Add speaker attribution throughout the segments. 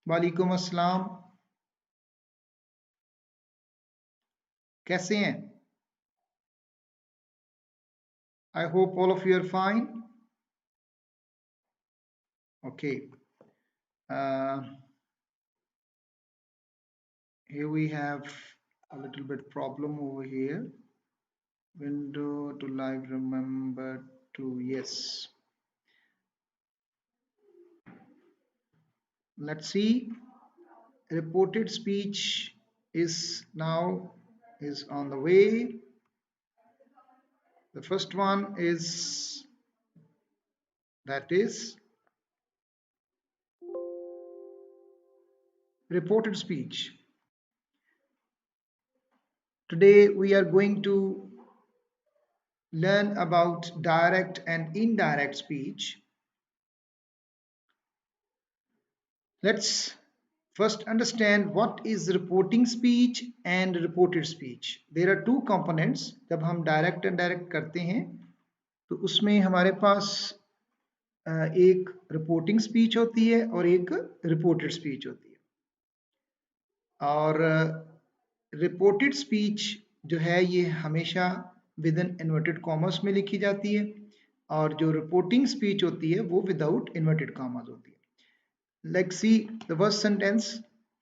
Speaker 1: वालेकुम अस्सलाम। कैसे हैं? I hope all of you are fine. Okay, here we have a little bit problem over here. Window to live, remember to yes. Let's see. Reported speech is on the way. The first one is reported speech. Today we are going to learn about direct and indirect speech. Let's first understand what is reporting speech and reported speech. There are two components. जब हम direct and indirect करते हैं तो उसमें हमारे पास एक reporting speech होती है और एक reported speech होती है। और reported speech जो है ये हमेशा within inverted commas में लिखी जाती है और जो reporting speech होती है वो without inverted commas होती है। Let's see the first sentence.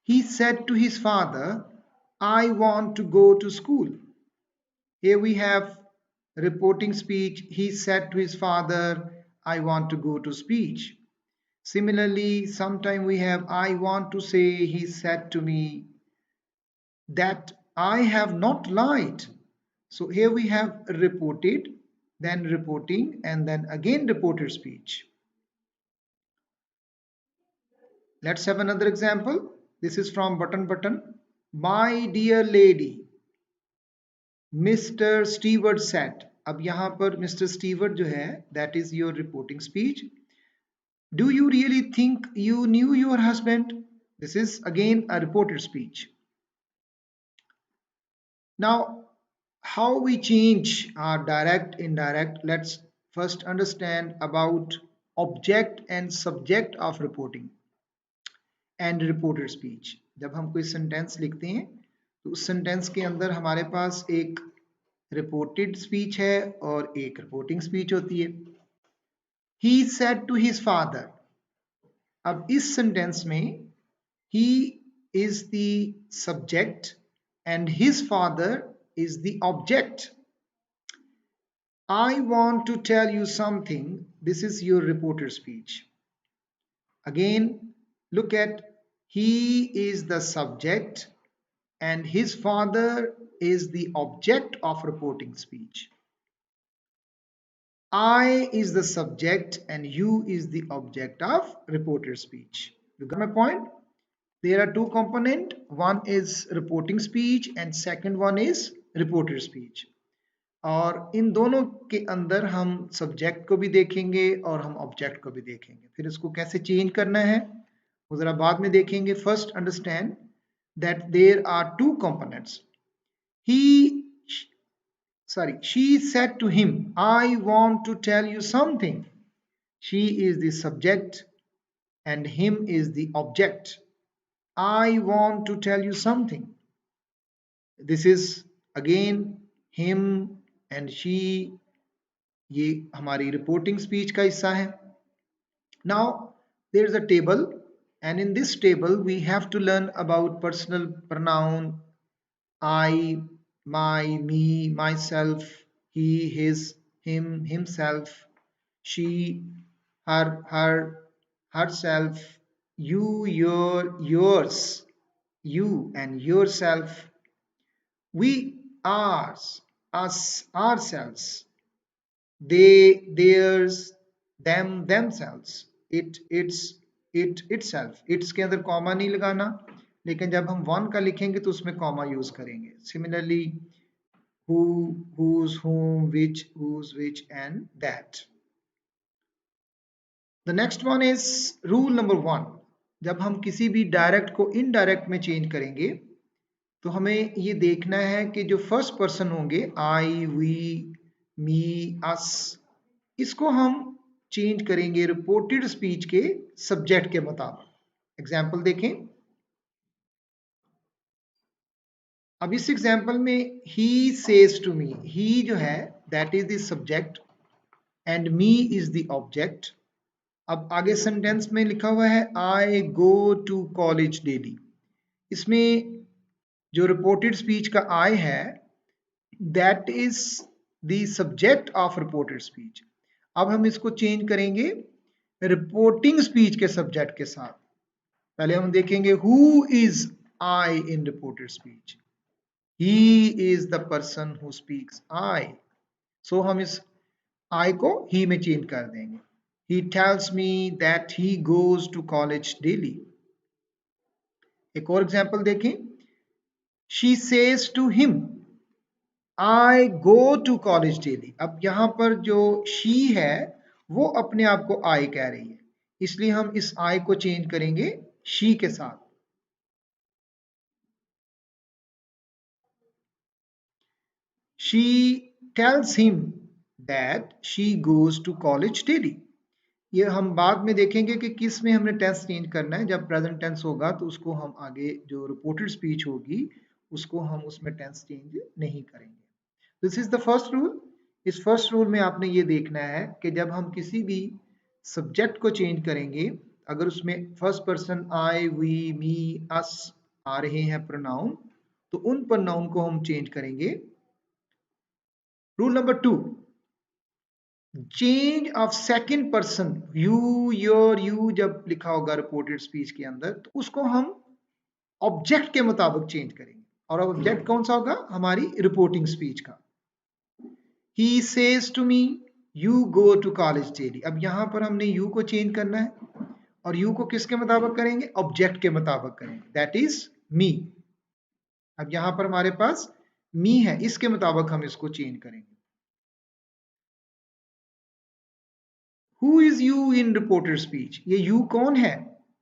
Speaker 1: He said to his father, I want to go to school. Here we have reporting speech. He said to his father, I want to go to speech. Similarly, sometime we have I want to say, he said to me that I have not lied. So here we have reported, then reporting, and then again reported speech. Let's have another example. This is from Button. My dear lady, Mr. Stewart said. अब यहाँ पर Mr. Stewart जो है, that is your reporting speech. Do you really think you knew your husband? This is again a reported speech. Now, how we change our direct, indirect? Let's first understand about object and subject of reporting and reported speech. जब हम कोई sentence लिखते हैं तो उस sentence के अंदर हमारे पास एक रिपोर्टेड स्पीच है और एक रिपोर्टिंग स्पीच होती है। He said to his father. अब इस सेंटेंस में he is the subject and his father is the object. I want to tell you something. This is your reported speech. Again, look at he is the subject and his father is the object of reporting speech. I is the subject and you is the object of reported speech. You got my point? There are two components. One is reporting speech and second one is reported speech. और इन दोनों के अंदर हम subject को भी देखेंगे और हम ऑब्जेक्ट को भी देखेंगे। फिर इसको कैसे चेंज करना है वो जरा बाद में देखेंगे। First understand that there are two components. She said to him, I want to tell you something. She is the subject and him is the object. I want to tell you something. This is again him and she. ये हमारी reporting speech का हिस्सा है। Now there is a table and in this table we have to learn about personal pronoun I, my, me, myself, he, his, him, himself, she, her, herself, you, yours, you and yourself, we, ours, us, ourselves, they, theirs, them, themselves, its, itself. Its के अंदर comma नहीं लगाना, लेकिन जब हम one का लिखेंगे तो उसमें कॉमा यूज करेंगे। Similarly, who, whose, whom, which, whose, which and that. The next one is rule number 1. जब हम किसी भी डायरेक्ट को इनडायरेक्ट में चेंज करेंगे तो हमें ये देखना है कि जो फर्स्ट पर्सन होंगे आई, वी, मी, अस, इसको हम चेंज करेंगे रिपोर्टेड स्पीच के सब्जेक्ट के मुताबिक। एग्जाम्पल देखें। अब इस एग्जाम्पल में ही सेज टू मी, ही जो है that is the subject and me is the object. अब आगे सेंटेंस में लिखा हुआ है आई गो टू कॉलेज डेली। इसमें जो रिपोर्टेड स्पीच का आई है that is the subject of reported speech. अब हम इसको चेंज करेंगे रिपोर्टिंग स्पीच के सब्जेक्ट के साथ। पहले हम देखेंगे who is I in reported speech. He is the person who speaks I. So हम इस आई को ही में चेंज कर देंगे। He tells me that he goes to college daily. एक और एग्जाम्पल देखें। She says to him I go to college daily. अब यहां पर जो शी है वो अपने आप को आई कह रही है, इसलिए हम इस आई को चेंज करेंगे शी के साथ। She tells him that she goes to college daily. ये हम बाद में देखेंगे कि किस में हमने टेंस चेंज करना है। जब प्रेजेंट टेंस होगा तो उसको हम आगे जो रिपोर्टेड स्पीच होगी उसको हम उसमें टेंस चेंज नहीं करेंगे। This is the first rule. इस फर्स्ट रूल में आपने ये देखना है कि जब हम किसी भी सब्जेक्ट को चेंज करेंगे, अगर उसमें फर्स्ट पर्सन आई वी मी अस आ रहे हैं प्रोनाउन, तो उन प्रोनाउन को हम चेंज करेंगे। Rule number 2, change of second person. You your you जब लिखा होगा रिपोर्टेड स्पीच के अंदर तो उसको हम ऑब्जेक्ट के मुताबिक चेंज करेंगे। और ऑब्जेक्ट कौन सा होगा? हमारी रिपोर्टिंग स्पीच का। He says to me you go to college daily. अब यहां पर हमने यू को चेंज करना है और यू को किसके मुताबिक करेंगे? ऑब्जेक्ट के मुताबिक करेंगे, दैट इज मी। अब यहां पर हमारे पास मी है, इसके मुताबिक हम इसको चेंज करेंगे। Who is you in reported speech? ये यू कौन है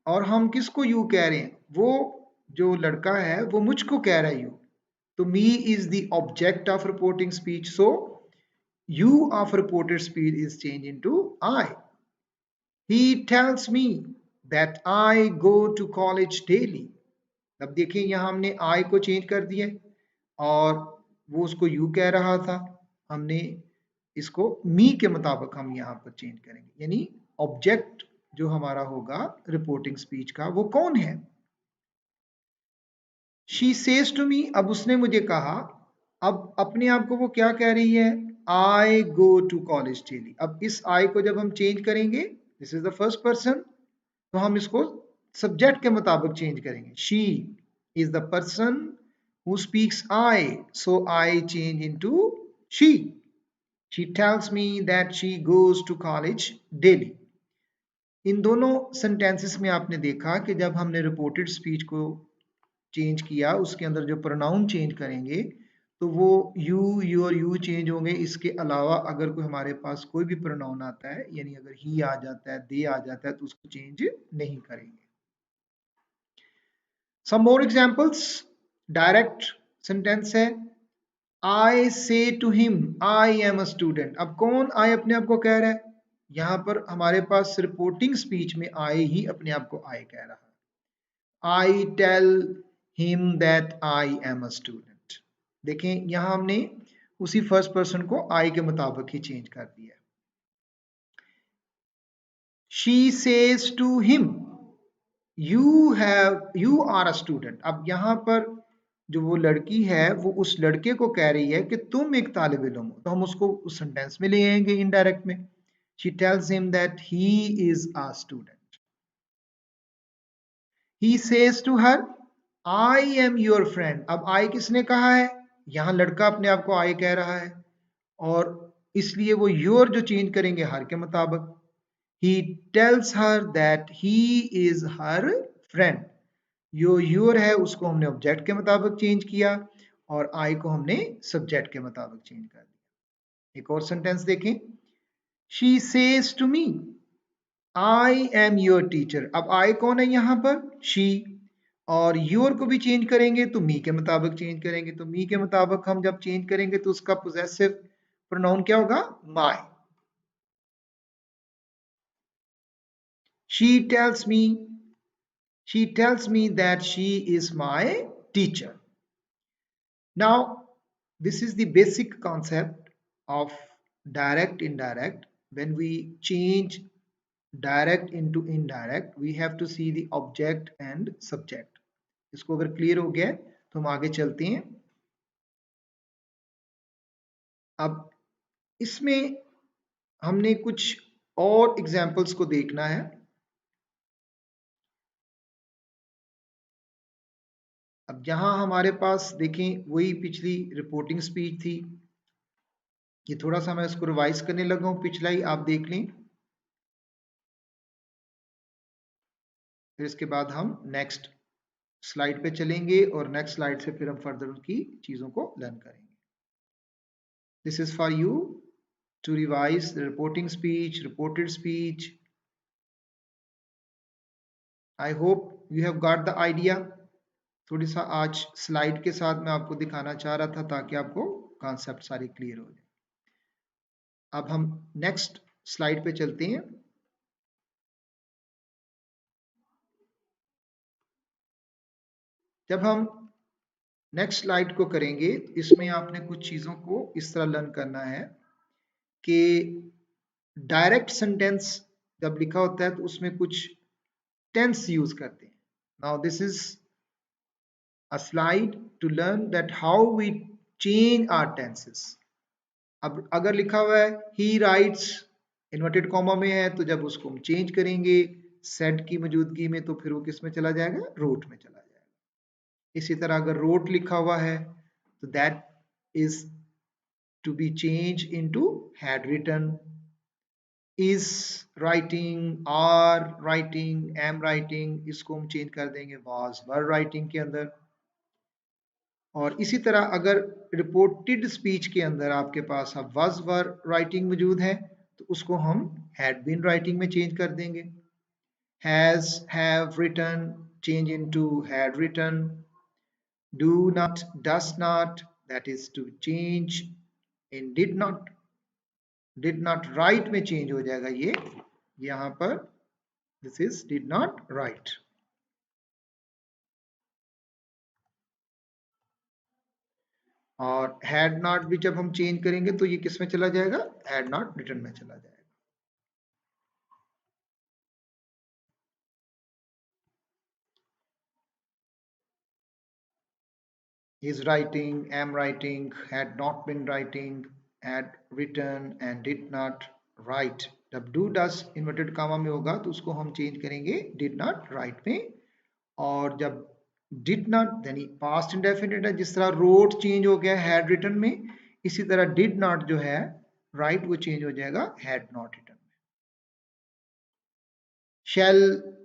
Speaker 1: और हम किसको यू कह रहे हैं? वो जो लड़का है वो मुझको कह रहा है यू। तो me is the object of reporting speech, so you of reported speech is change into I. He tells me that I go to college daily. अब देखिए यहां हमने आई को चेंज कर दिया और वो उसको यू कह रहा था, हमने इसको मी के मुताबिक हम यहाँ पर चेंज करेंगे। यानी ऑब्जेक्ट जो हमारा होगा रिपोर्टिंग स्पीच का वो कौन है? शी सेज टू मी, अब उसने मुझे कहा। अब अपने आप को वो क्या कह रही है? आई गो टू कॉलेज डेली। अब इस आई को जब हम चेंज करेंगे, this is the first person, तो हम इसको सब्जेक्ट के मुताबिक चेंज करेंगे। She is the person who speaks I, so I change into she. She tells me that she goes to college daily. इन दोनों सेंटेंसेस में आपने देखा कि जब हमने रिपोर्टेड स्पीच को चेंज किया उसके अंदर जो प्रोनाउन चेंज करेंगे तो वो यू योर यू चेंज होंगे। इसके अलावा अगर कोई हमारे पास कोई भी प्रोनाउन आता है, यानी अगर ही आ जाता है, दे आ जाता है, तो उसको चेंज नहीं करेंगे। सम मोर एग्जांपल्स। डायरेक्ट सेंटेंस है I say to him I am a student। अब कौन I अपने आप को कह रहा है? यहां पर हमारे पास रिपोर्टिंग स्पीच में I ही अपने आप को I कह रहा है। I tell him that I am a student। देखें यहां हमने उसी फर्स्ट पर्सन को I के मुताबिक ही चेंज कर दिया। She says to him you are a student। अब यहां पर जो वो लड़की है वो उस लड़के को कह रही है कि तुम एक तालिब इल्म हो, तो हम उसको उस सेंटेंस में ले आएंगे इनडायरेक्ट में। She tells him that he is a student. He says to her I am your friend. अब आई किसने कहा है? यहां लड़का अपने आप को आई कह रहा है और इसलिए वो योर जो चेंज करेंगे हर के मुताबिक। He tells her that he is her friend. जो योर है उसको हमने ऑब्जेक्ट के मुताबिक चेंज किया और आई को हमने सब्जेक्ट के मुताबिक चेंज कर दिया। एक और सेंटेंस देखें। She says to me I am your teacher. अब आई कौन है यहां पर? शी। और योर को भी चेंज करेंगे तो मी के मुताबिक चेंज करेंगे। तो मी के मुताबिक हम जब चेंज करेंगे तो उसका पोजेसिव प्रोनाउन क्या होगा? My. She tells me She tells me that she is my teacher. Now, this is the basic concept of direct indirect. When we change direct into indirect, we have to see the object and subject. इसको अगर clear हो गया तो हम आगे चलते हैं. अब इसमें हमने कुछ और एग्जाम्पल्स को देखना है. अब यहाँ हमारे पास देखें वही पिछली रिपोर्टिंग स्पीच थी. ये थोड़ा सा मैं इसको रिवाइज करने लगा हूँ, पिछला ही आप देख लें. फिर इसके बाद हम नेक्स्ट स्लाइड पे चलेंगे और नेक्स्ट स्लाइड से फिर हम फर्दर उनकी चीज़ों को लर्न करेंगे. This is for you to revise the reporting speech, reported speech. I hope you have got the idea. थोड़ी सा आज स्लाइड के साथ मैं आपको दिखाना चाह रहा था ताकि आपको कॉन्सेप्ट सारे क्लियर हो जाए. अब हम नेक्स्ट स्लाइड पे चलते हैं. जब हम नेक्स्ट स्लाइड को करेंगे, इसमें आपने कुछ चीज़ों को इस तरह लर्न करना है कि डायरेक्ट सेंटेंस जब लिखा होता है तो उसमें कुछ टेंस यूज करते हैं. Now this is a slide to learn that how we change our tenses. अब अगर लिखा हुआ है ही राइट्स, इन्वर्टेड कॉमा में है, तो जब उसको हम चेंज करेंगे सेड की मौजूदगी में तो फिर वो किस में चला जाएगा, रोट में चला जाएगा. इसी तरह अगर रोट लिखा हुआ है तो that is to be change into had written. is writing, are writing, am writing, इसको हम चेंज कर देंगे was were writing के अंदर. और इसी तरह अगर रिपोर्टेड स्पीच के अंदर आपके पास अब was were writing मौजूद है तो उसको हम had been writing में चेंज कर देंगे. has, have written change into had written. do not, does not, that is to change in did not write में चेंज हो जाएगा ये यहाँ पर. This is did not write. और had not भी जब हम चेंज करेंगे तो ये किस में चला जाएगा, had not written में चला जाएगा. is writing, am writing, had not been writing, had written and did not write. जब do does इन्वर्टेड कामा में होगा तो उसको हम चेंज करेंगे did not write में. और जब did not यानी past indefinite है, जिस तरह wrote चेंज हो गया had written में, इसी तरह did not जो है write वो चेंज हो जाएगा had not written. Shall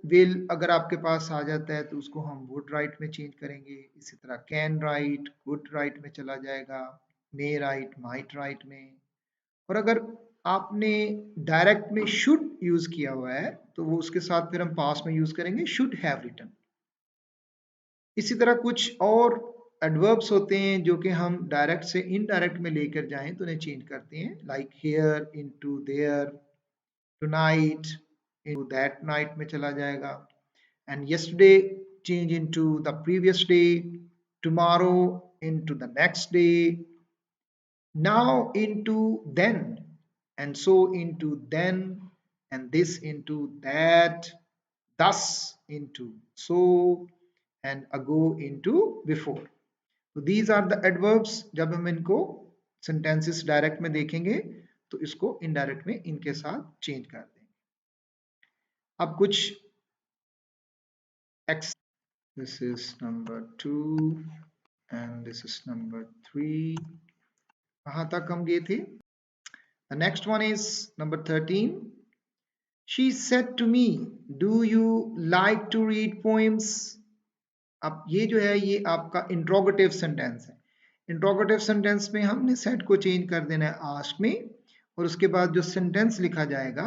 Speaker 1: will अगर आपके पास आ जाता है तो उसको हम वुड राइट में चेंज करेंगे. इसी तरह कैन राइट गुड राइट में चला जाएगा, मे राइट माइट राइट में. और अगर आपने डायरेक्ट में शुड यूज किया हुआ है तो वो उसके साथ फिर हम पास में यूज करेंगे शुड हैव रिटन. इसी तरह कुछ और एडवर्ब्स होते हैं जो कि हम डायरेक्ट से इनडायरेक्ट में लेकर जाएं तो उन्हें चेंज करते हैं. Like here into their, tonight into that night में चला जाएगा. and yesterday change into the previous day, tomorrow into the next day, now into then, and so into then, and this into that, thus into so, and ago into before. so these are the adverbs. जब हम इनको sentences direct में देखेंगे तो इसको indirect में इनके साथ change कर देंगे. अब कुछ X, this is number 2 and this is number 3. कहाँ तक हम गए थे? The next one is number 13. She said to me, do you like to read poems? अब ये जो है ये आपका इंट्रोगेटिव सेंटेंस है. इंट्रोगेटिव सेंटेंस में हमने सेट को चेंज कर देना है आस्क में, और उसके बाद जो सेंटेंस लिखा जाएगा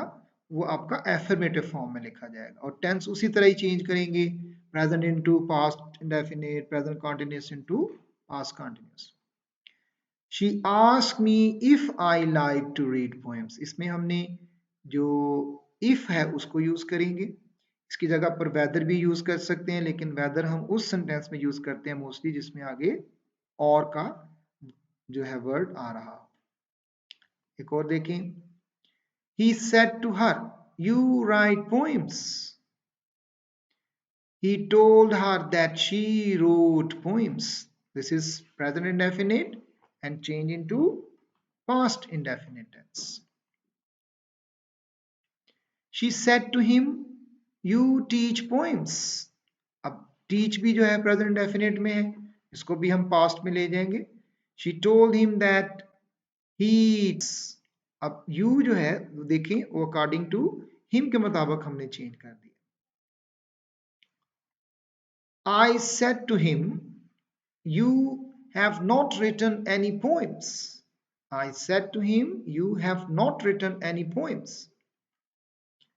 Speaker 1: वो आपका एफर्मेटिव फॉर्म में लिखा जाएगा. और टेंस उसी तरह ही चेंज करेंगे, present into past indefinite, present continuous into past continuous. She asked me if I like to read poems. इसमें हमने जो if है उसको यूज करेंगे. इसकी जगह पर वेदर भी यूज कर सकते हैं, लेकिन वेदर हम उस सेंटेंस में यूज करते हैं मोस्टली जिसमें आगे और का जो है वर्ड आ रहा। एक और देखें, he said to her, you write poems. He told her that she wrote poems. This is present indefinite and change into past indefinite tense. She said to him, you teach poems. अब teach भी जो है present indefinite में है, इसको भी हम past में ले जाएंगे. She told him that he, अब you जो है देखें वो according to him के मुताबिक हमने change कर दिया. I said to him, you have not written any poems. I said to him, you have not written any poems.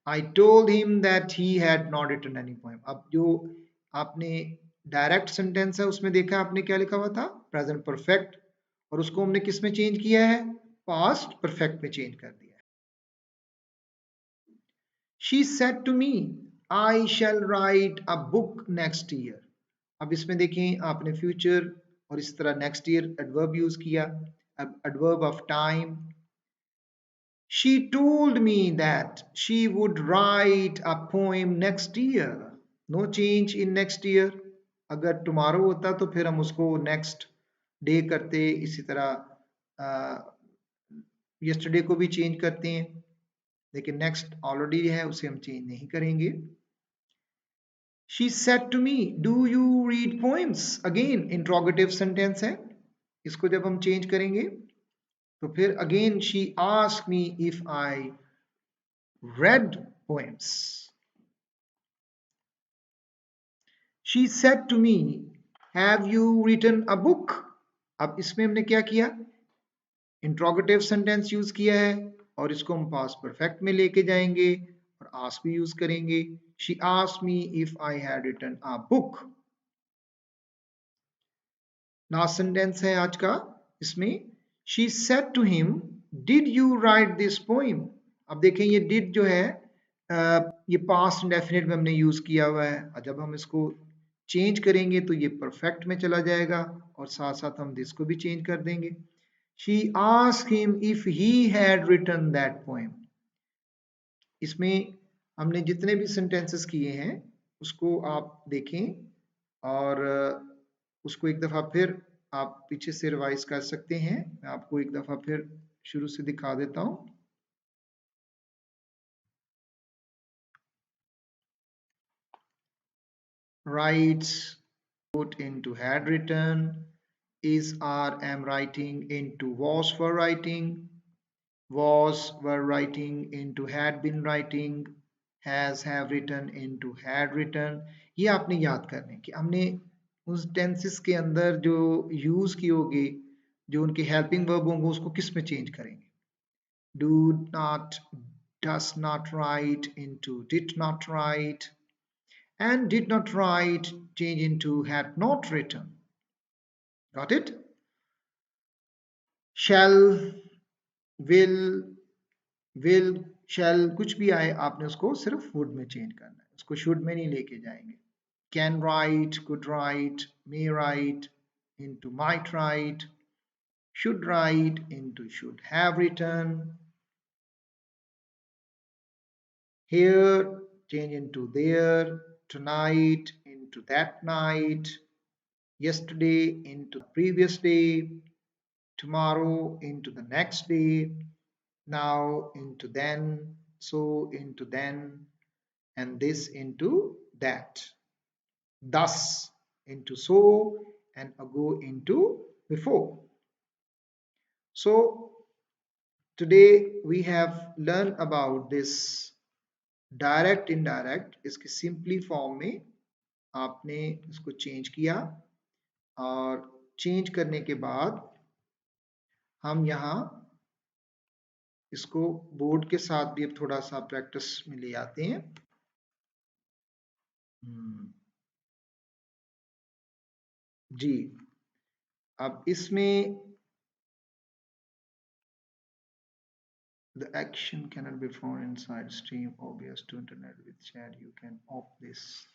Speaker 1: I told him that he had not written any poem. अब जो आपने direct sentence है उसमें देखा आपने क्या लिखा हुआ था, प्रेजेंट परफेक्ट, और उसको हमने किस में चेंज किया है, पास्ट परफेक्ट में चेंज कर दिया है. She said to me, I shall write a book next year. अब इसमें देखें आपने फ्यूचर और इस तरह नेक्स्ट ईयर एडवर्ब यूज किया. अब adverb of time, she told me that she would write a poem next year. No change in next year. अगर tomorrow होता तो फिर हम उसको next day करते, इसी तरह yesterday को भी चेंज करते हैं, लेकिन next ऑलरेडी है उसे हम चेंज नहीं करेंगे. She said to me, do you read poems? Again interrogative sentence है, इसको जब हम चेंज करेंगे तो फिर again she asked me if I read poems. She said to me, have you written a book? अब इसमें हमने क्या किया, इंट्रोगेटिव सेंटेंस यूज किया है और इसको हम पास्ट परफेक्ट में लेके जाएंगे और आस्क भी यूज करेंगे. She asked me if I had written a book. Last sentence है आज का, इसमें she said to him, did you write this poem? अब देखें ये did जो है ये पास्ट इंडेफिनिट में हमने यूज किया हुआ है, और जब हम इसको चेंज करेंगे तो ये परफेक्ट में चला जाएगा और साथ साथ हम दिस को भी चेंज कर देंगे. She asked him if he had written that poem. इसमें हमने जितने भी सेंटेंसेस किए हैं उसको आप देखें और उसको एक दफ़ा फिर आप पीछे से रिवाइज कर सकते हैं. मैं आपको एक दफ़ा फिर शुरू से दिखा देता हूं. Writes, put into had written, is are am writing into was for writing, was were writing into had been writing, has have written into had written. ये आपने याद करने कि हमने उस टेंसेस के अंदर जो यूज किए होंगे, जो उनके हेल्पिंग वर्ब होंगे उसको किस में चेंज करेंगे. Do not, does not write into did not write, and did not write change into had not written. Got it? Shall, will, shall कुछ भी आए आपने उसको सिर्फ would में चेंज करना है, उसको should में नहीं लेके जाएंगे. Can write, could write, may write into might write, should write into should have written. Here change into there, tonight into that night, yesterday into the previous day, tomorrow into the next day, now into then, so into then, and this into that, thus into so, and ago into before. So today we have learned about this direct indirect. इसके simply form में आपने इसको change किया और change करने के बाद हम यहाँ इसको बोर्ड के साथ भी अब थोड़ा सा प्रैक्टिस में ले आते हैं. जी, अब इसमें The action cannot be found inside Stream OBS to internet with chat. You can opt this.